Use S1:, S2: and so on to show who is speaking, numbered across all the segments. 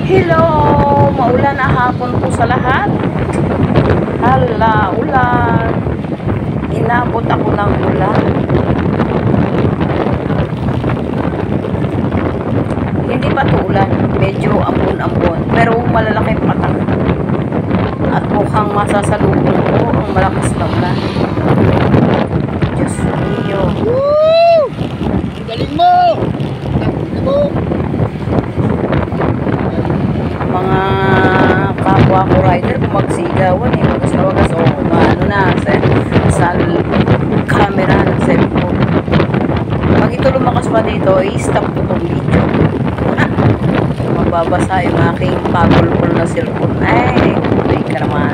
S1: Hello! Maulan na hapon po sa lahat. Hala, ulan. Inabot ako ng ulan. Hindi pa to ulan. Medyo ambon-ambon. Pero malalaking patak. At mukhang masasalubong ko ang malakas na ulan. Diyos mio.
S2: Woo! Galing mo! Galing mo!
S1: Mga kapwa ko rider kung magsigawan wagas na wagas o ano na sa camera ng cellphone. Pag ito lumakas pa dito, i-stop ko itong video. Mababasa yung aking pagulpol na cellphone. Ay, kulay ka naman.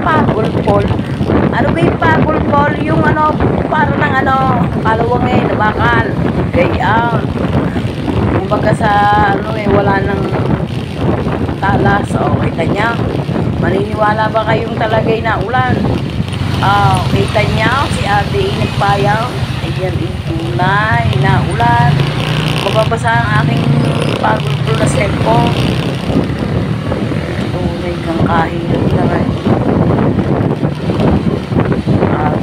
S1: Pagulpol. Ano ba yung pagulpol? Yung ano, para ng ano, kalawangin, bakal, gayaan. Kumbaga sa ano wala nang talas. Kita niya, maniniwala ba kayong talagay na ulan? Kita niya si ate nagpayaw. Ayan, tunay na ulan. Mababasa ang aking pagulpol na cellphone. Tunay kang kahilot na rin.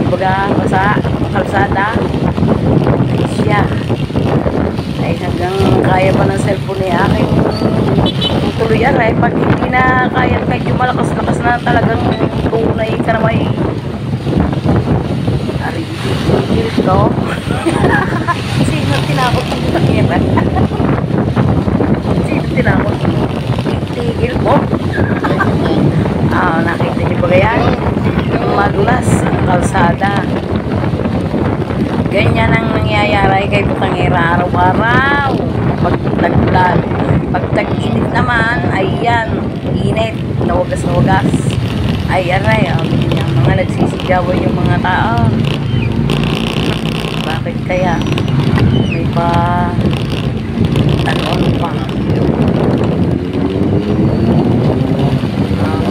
S1: Kumbaga basa kalsada ay siya ay hanggang kaya pa ng cellphone ni aking tutuloyan ay pag hindi na kaya medyo malakas-lakas na talagang tunay ka na may arigil to. Sino tinakot ng takira? Sino tinakot? Tigil mo? Nakita niyo ba yan? Madulas ang kalsada. Ganyan ang nangyayari kay Butangira araw-araw. Pag tag-ulan. Pag tag-init naman, ayan, init, nawagas. Ay, aray, yung mga nagsisigawan yung mga tao. Bakit kaya? May pa, ano pa?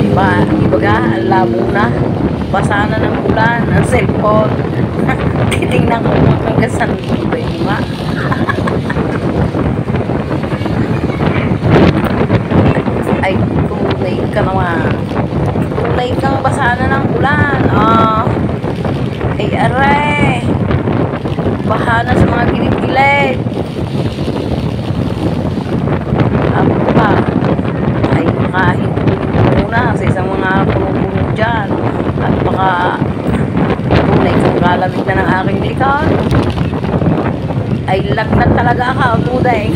S1: Diba, ang labo na. Basa na ng ulan, ang cellphone. Titingnan ko hanggang saan ba yung nga. Ay, tulay ka naman. Tulay kang basa na ng ulan. Ay, aray. Baha na sa mga gilid-gilid. Ako pa. Ay, makahinto muna sa isang mga puno-puno dyan. At baka tunay kung kalamig na ng aking likod. Ay, lagnat talaga ako, tuday.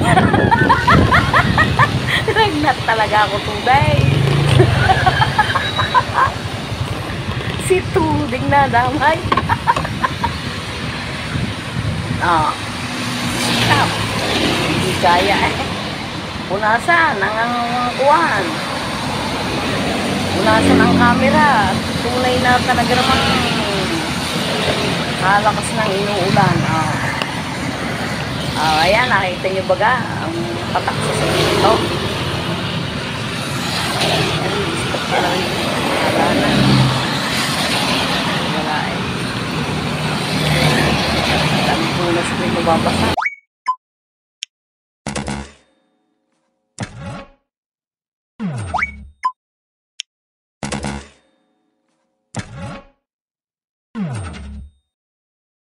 S1: Lagnat talaga ako, tuday. Si Tuding na damay. Stop. Hindi kaya punasan ang kuwan. Punasan ang camera. Tunay na talaga naman kalakas ng inuulan. Ayan, nakita nyo baga ang patak sa dito. Ayan, stop ka lang. Wala na. Wala eh. Dami punas na yung mababasa.